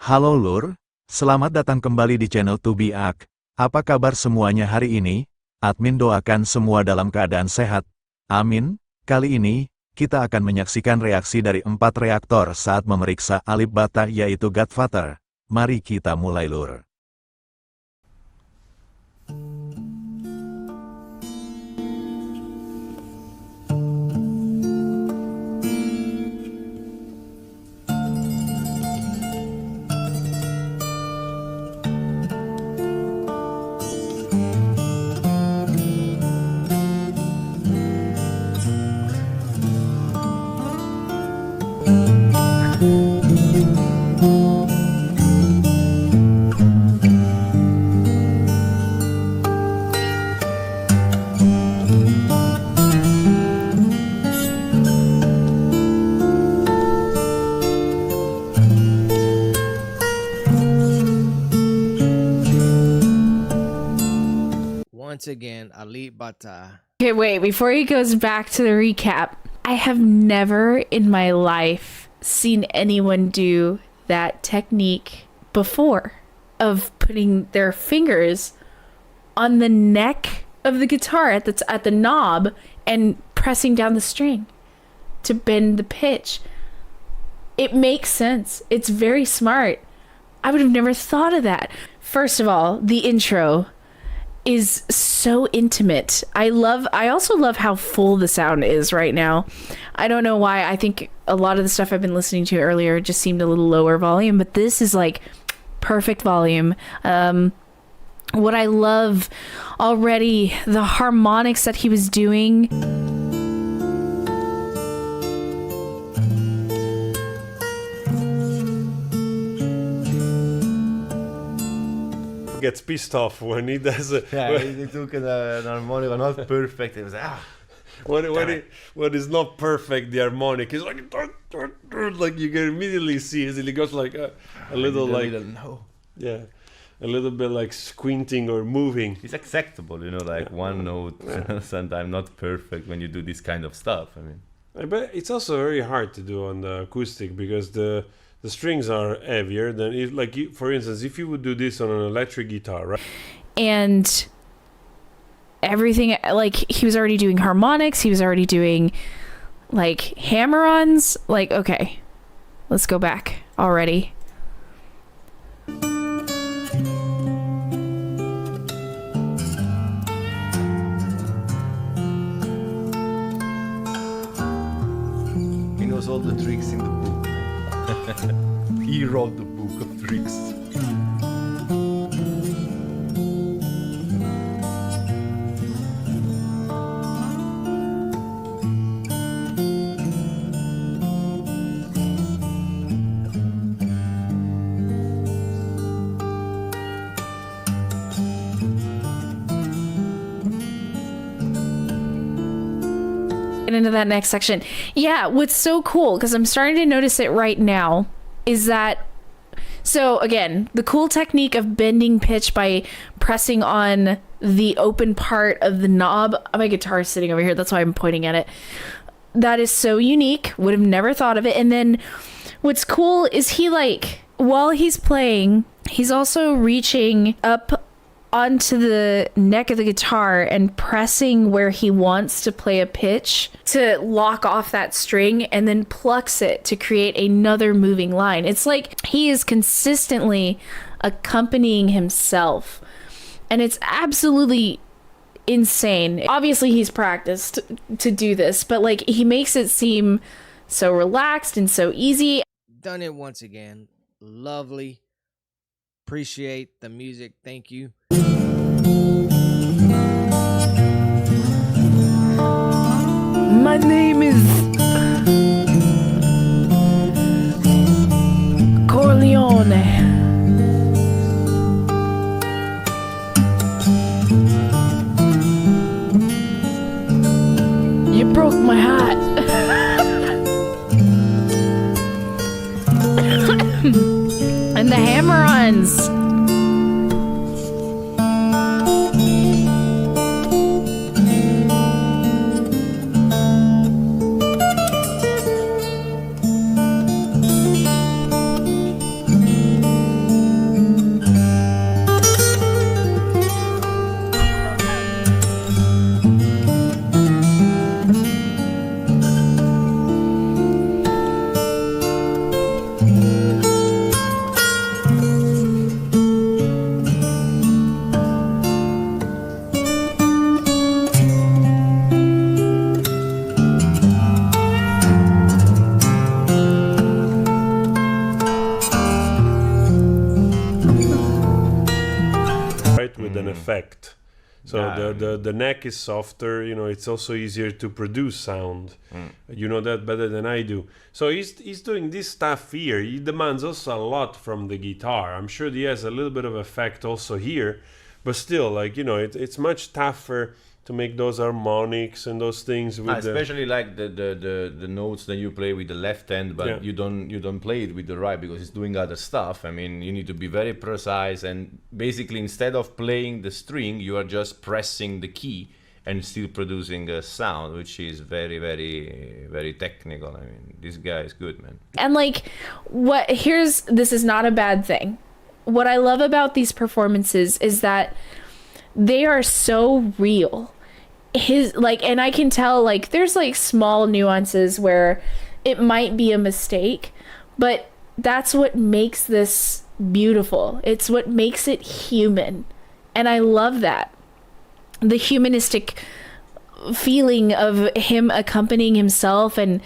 Halo Lur, selamat datang kembali di channel To Be Ak. Apa kabar semuanya hari ini? Admin doakan semua dalam keadaan sehat. Amin. Kali ini, kita akan menyaksikan reaksi dari 4 reaktor saat memeriksa Alip Ba Ta yaitu Godfather. Mari kita mulai Lur. Once again, Alip Ba Ta. Okay, wait, before he goes back to the recap, I have never in my life seen anyone do that technique before of putting their fingers on the neck of the guitar at the knob and pressing down the string to bend the pitch. It makes sense. It's very smart. I would have never thought of that. First of all, the intro is so intimate. I also love how full the sound is right now. I don't know why. I think a lot of the stuff I've been listening to earlier just seemed a little lower volume, but this is like perfect volume. What I love already, the harmonics that he was doing. Gets pissed off when he does it. Yeah, he took an harmonica not perfect. It was when it's not perfect, the harmonic is like you can immediately see it. He goes like a little like yeah, a little bit like squinting or moving. It's acceptable, you know, like one note sometimes not perfect when you do this kind of stuff. I mean, but it's also very hard to do on the acoustic because the strings are heavier than if, like, for instance, if you would do this on an electric guitar, right? And everything, like, he was already doing harmonics, he was already doing like hammer-ons. Like, okay, let's go back already. he knows all the tricks in the book. He wrote the book of tricks. Get into that next section. Yeah, what's so cool, because I'm starting to notice it right now, is that, so again, the cool technique of bending pitch by pressing on the open part of the knob. My guitar is sitting over here, that's why I'm pointing at it. That is so unique, would have never thought of it. And then what's cool is he, like, while he's playing, he's also reaching up onto the neck of the guitar and pressing where he wants to play a pitch to lock off that string, and then plucks it to create another moving line. It's like he is consistently accompanying himself, and it's absolutely insane. Obviously he's practiced to do this, but like, he makes it seem so relaxed and so easy. Done it once again. Lovely. Appreciate the music. Thank you. My name is Corleone. You broke my heart. And the hammer-ons. effect. So the neck is softer, you know, it's also easier to produce sound. You know that better than I do. So he's doing this stuff here. He demands also a lot from the guitar. I'm sure he has a little bit of effect also here, but still, like, you know, it's much tougher to make those harmonics and those things with especially like the notes that you play with the left hand, but you don't play it with the right because it's doing other stuff. I mean, you need to be very precise, and basically instead of playing the string, you are just pressing the key and still producing a sound, which is very, very, very technical. I mean, this guy is good, man. And like, this is not a bad thing. What I love about these performances is that they are so real. And I can tell, like, there's like small nuances where it might be a mistake, but that's what makes this beautiful. It's what makes it human. And I love that. The humanistic feeling of him accompanying himself, and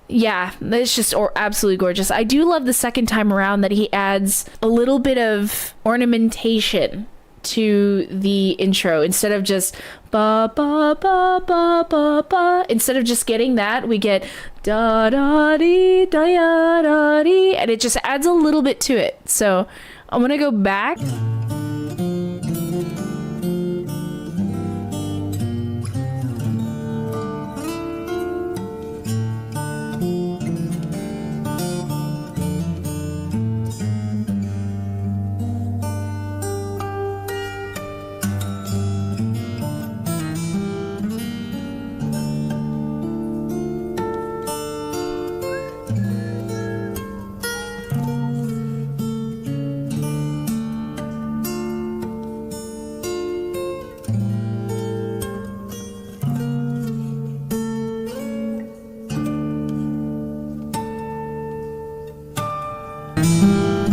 yeah, it's just absolutely gorgeous. I do love the second time around that he adds a little bit of ornamentation to the intro. Instead of just ba ba ba ba ba ba, instead of just getting that, we get da da dee da ya da dee, and it just adds a little bit to it. So I'm gonna go back.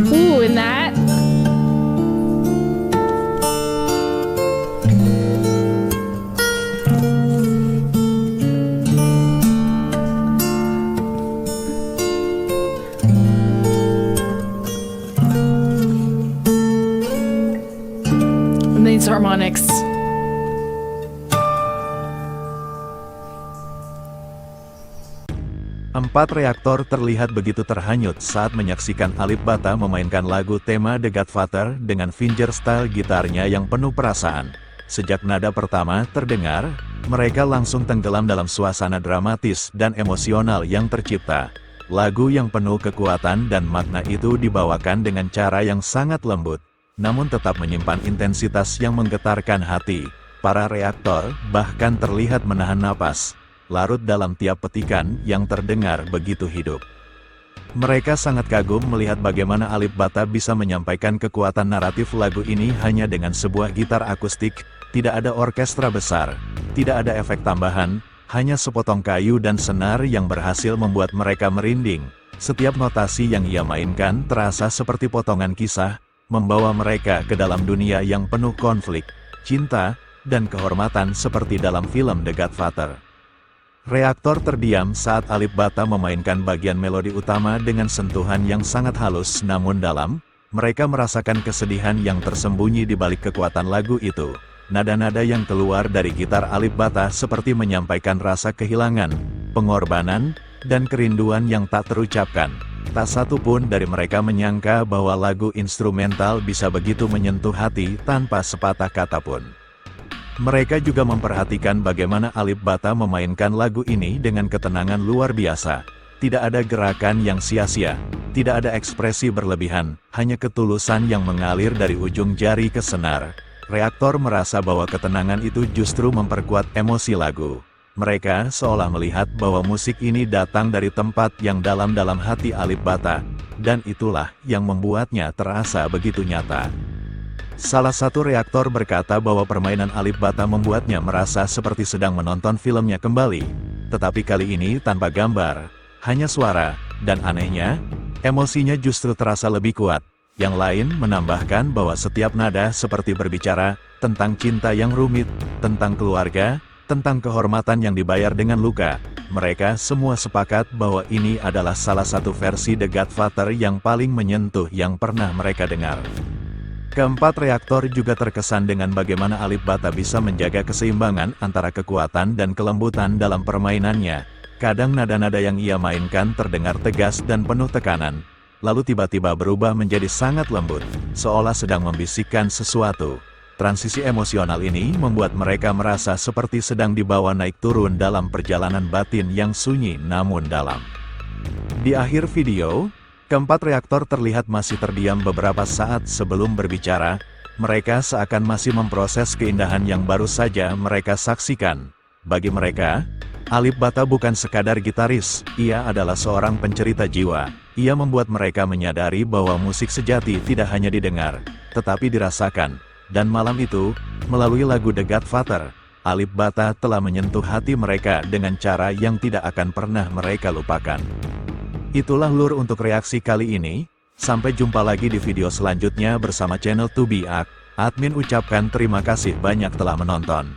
Ooh, and that. And these harmonics. Empat reaktor terlihat begitu terhanyut saat menyaksikan Alip Ba Ta memainkan lagu tema The Godfather dengan fingerstyle gitarnya yang penuh perasaan. Sejak nada pertama terdengar, mereka langsung tenggelam dalam suasana dramatis dan emosional yang tercipta. Lagu yang penuh kekuatan dan makna itu dibawakan dengan cara yang sangat lembut, namun tetap menyimpan intensitas yang menggetarkan hati. Para reaktor bahkan terlihat menahan napas, larut dalam tiap petikan yang terdengar begitu hidup. Mereka sangat kagum melihat bagaimana Alip Ba Ta bisa menyampaikan kekuatan naratif lagu ini hanya dengan sebuah gitar akustik, tidak ada orkestra besar, tidak ada efek tambahan, hanya sepotong kayu dan senar yang berhasil membuat mereka merinding. Setiap notasi yang ia mainkan terasa seperti potongan kisah, membawa mereka ke dalam dunia yang penuh konflik, cinta, dan kehormatan seperti dalam film The Godfather. Reaktor terdiam saat Alip Ba Ta memainkan bagian melodi utama dengan sentuhan yang sangat halus namun dalam. Mereka merasakan kesedihan yang tersembunyi di balik kekuatan lagu itu. Nada-nada yang keluar dari gitar Alip Ba Ta seperti menyampaikan rasa kehilangan, pengorbanan, dan kerinduan yang tak terucapkan. Tak satu pun dari mereka menyangka bahwa lagu instrumental bisa begitu menyentuh hati tanpa sepatah kata pun. Mereka juga memperhatikan bagaimana Alip Ba Ta memainkan lagu ini dengan ketenangan luar biasa. Tidak ada gerakan yang sia-sia, tidak ada ekspresi berlebihan, hanya ketulusan yang mengalir dari ujung jari ke senar. Reaktor merasa bahwa ketenangan itu justru memperkuat emosi lagu. Mereka seolah melihat bahwa musik ini datang dari tempat yang dalam-dalam hati Alip Ba Ta, dan itulah yang membuatnya terasa begitu nyata. Salah satu reaktor berkata bahwa permainan Alip Ba Ta membuatnya merasa seperti sedang menonton filmnya kembali. Tetapi kali ini tanpa gambar, hanya suara, dan anehnya, emosinya justru terasa lebih kuat. Yang lain menambahkan bahwa setiap nada seperti berbicara tentang cinta yang rumit, tentang keluarga, tentang kehormatan yang dibayar dengan luka. Mereka semua sepakat bahwa ini adalah salah satu versi The Godfather yang paling menyentuh yang pernah mereka dengar. Keempat reaktor juga terkesan dengan bagaimana Alip Ba Ta bisa menjaga keseimbangan antara kekuatan dan kelembutan dalam permainannya. Kadang nada-nada yang ia mainkan terdengar tegas dan penuh tekanan, lalu tiba-tiba berubah menjadi sangat lembut, seolah sedang membisikkan sesuatu. Transisi emosional ini membuat mereka merasa seperti sedang dibawa naik turun dalam perjalanan batin yang sunyi namun dalam. Di akhir video, keempat reaktor terlihat masih terdiam beberapa saat sebelum berbicara. Mereka seakan masih memproses keindahan yang baru saja mereka saksikan. Bagi mereka, Alip Ba Ta bukan sekadar gitaris, ia adalah seorang pencerita jiwa. Ia membuat mereka menyadari bahwa musik sejati tidak hanya didengar, tetapi dirasakan. Dan malam itu, melalui lagu The Godfather, Alip Ba Ta telah menyentuh hati mereka dengan cara yang tidak akan pernah mereka lupakan. Itulah lur untuk reaksi kali ini. Sampai jumpa lagi di video selanjutnya bersama channel 2BAK. Admin ucapkan terima kasih banyak telah menonton.